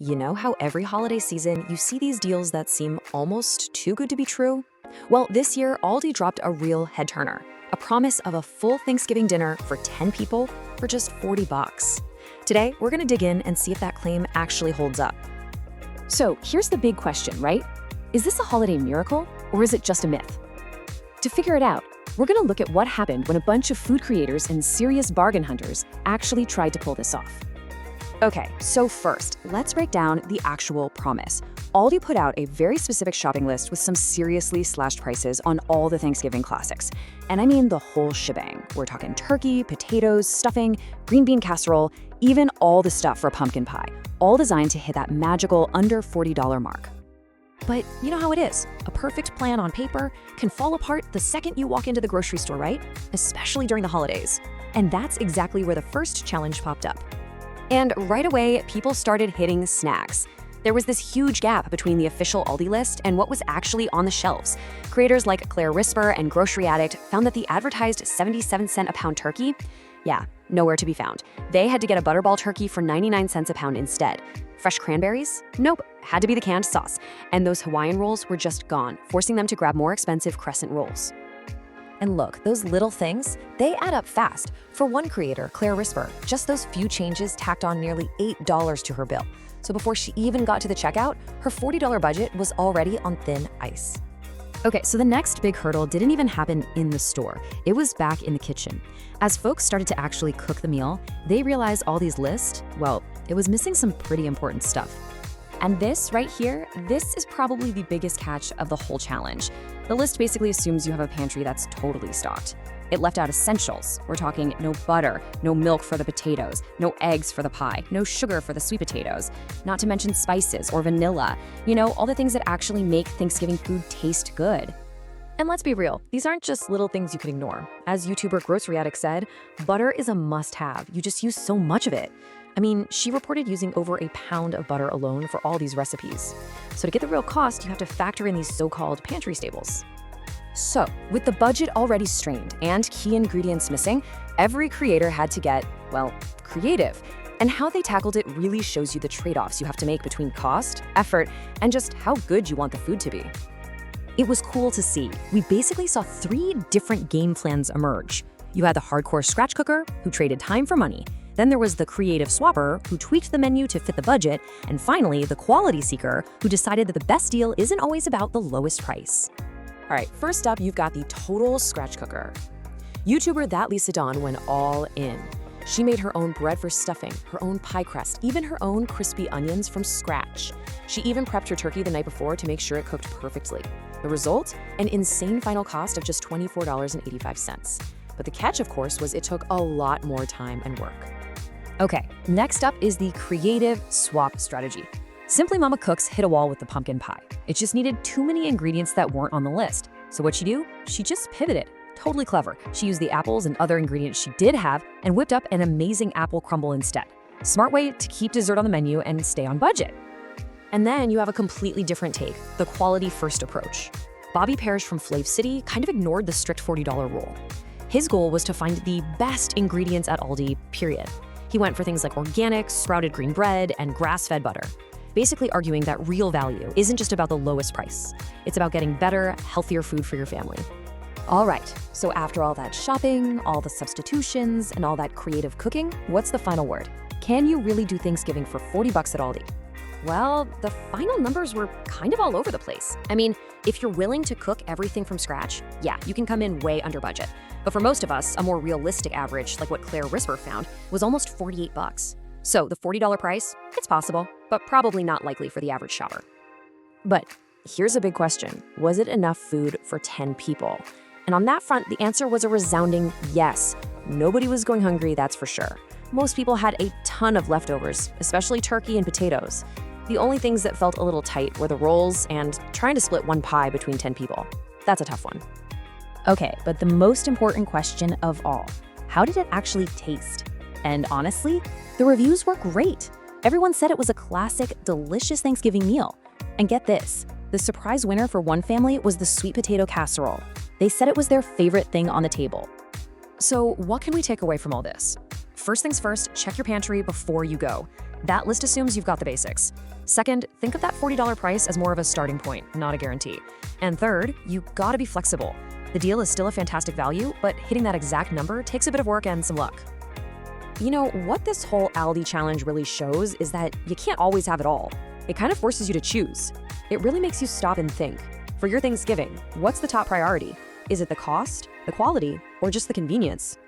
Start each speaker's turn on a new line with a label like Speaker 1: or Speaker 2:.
Speaker 1: You know how every holiday season you see these deals that seem almost too good to be true? Well, this year, Aldi dropped a real head-turner, a promise of a full Thanksgiving dinner for 10 people for just 40 bucks. Today, we're gonna dig in and see if that claim actually holds up.
Speaker 2: So here's the big question, right? Is this a holiday miracle or is it just a myth? To figure it out, we're gonna look at what happened when a bunch of food creators and serious bargain hunters actually tried to pull this off.
Speaker 1: Okay, so first, let's break down the actual promise. Aldi put out a very specific shopping list with some seriously slashed prices on all the Thanksgiving classics. And I mean the whole shebang. We're talking turkey, potatoes, stuffing, green bean casserole, even all the stuff for pumpkin pie, all designed to hit that magical under $40 mark. But you know how it is. A perfect plan on paper can fall apart the second you walk into the grocery store, right? Especially during the holidays. And that's exactly where the first challenge popped up. And right away, people started hitting snacks. There was this huge gap between the official Aldi list and what was actually on the shelves. Creators like Claire Risper and Grocery Addict found that the advertised 77-cent a pound turkey, nowhere to be found. They had to get a butterball turkey for 99 cents a pound instead. Fresh cranberries? Nope, had to be the canned sauce. And those Hawaiian rolls were just gone, forcing them to grab more expensive crescent rolls. And look, those little things, they add up fast. For one creator, Claire Risper, just those few changes tacked on nearly $8 to her bill. So before she even got to the checkout, her $40 budget was already on thin ice. Okay, so the next big hurdle didn't even happen in the store. It was back in the kitchen. As folks started to actually cook the meal, they realized Aldi's list, well, it was missing some pretty important stuff. And this right here, this is probably the biggest catch of the whole challenge. The list basically assumes you have a pantry that's totally stocked. It left out essentials. We're talking no butter, no milk for the potatoes, no eggs for the pie, no sugar for the sweet potatoes, not to mention spices or vanilla. You know, all the things that actually make Thanksgiving food taste good. And let's be real, these aren't just little things you can ignore. As YouTuber Grocery Addict said, butter is a must-have. You just use so much of it. I mean, she reported using over a pound of butter alone for all these recipes. So to get the real cost, you have to factor in these so-called pantry staples. So, with the budget already strained and key ingredients missing, every creator had to get, well, creative. And how they tackled it really shows you the trade-offs you have to make between cost, effort, and just how good you want the food to be. It was cool to see. We basically saw 3 different game plans emerge. You had the hardcore scratch cooker, who traded time for money. Then there was the creative swapper, who tweaked the menu to fit the budget. And finally, the quality seeker, who decided that the best deal isn't always about the lowest price. All right, first up, you've got the total scratch cooker. YouTuber That Lisa Dawn went all in. She made her own bread for stuffing, her own pie crust, even her own crispy onions from scratch. She even prepped her turkey the night before to make sure it cooked perfectly. The result? An insane final cost of just $24.85. But the catch, of course, was it took a lot more time and work. Okay, next up is the creative swap strategy. Simply Mama Cooks hit a wall with the pumpkin pie. It just needed too many ingredients that weren't on the list. So what'd she do? She just pivoted. Totally clever. She used the apples and other ingredients she did have and whipped up an amazing apple crumble instead. Smart way to keep dessert on the menu and stay on budget. And then you have a completely different take, the quality first approach. Bobby Parrish from Flav City kind of ignored the strict $40 rule. His goal was to find the best ingredients at Aldi, period. He went for things like organic, sprouted green bread, and grass-fed butter, basically arguing that real value isn't just about the lowest price. It's about getting better, healthier food for your family. All right, so after all that shopping, all the substitutions, and all that creative cooking, what's the final word? Can you really do Thanksgiving for 40 bucks at Aldi? Well, the final numbers were kind of all over the place. I mean, if you're willing to cook everything from scratch, yeah, you can come in way under budget. But for most of us, a more realistic average, like what Claire Risper found, was almost 48 bucks. So the $40 price, it's possible, but probably not likely for the average shopper. But here's a big question. Was it enough food for 10 people? And on that front, the answer was a resounding yes. Nobody was going hungry, that's for sure. Most people had a ton of leftovers, especially turkey and potatoes. The only things that felt a little tight were the rolls and trying to split one pie between 10 people. That's a tough one. Okay, but the most important question of all, how did it actually taste? And honestly, the reviews were great. Everyone said it was a classic, delicious Thanksgiving meal. And get this, the surprise winner for one family was the sweet potato casserole. They said it was their favorite thing on the table. So what can we take away from all this? First things first, check your pantry before you go. That list assumes you've got the basics. Second, think of that $40 price as more of a starting point, not a guarantee. And third, you gotta be flexible. The deal is still a fantastic value, but hitting that exact number takes a bit of work and some luck. You know, what this whole Aldi challenge really shows is that you can't always have it all. It kind of forces you to choose. It really makes you stop and think. For your Thanksgiving, what's the top priority? Is it the cost, the quality, or just the convenience?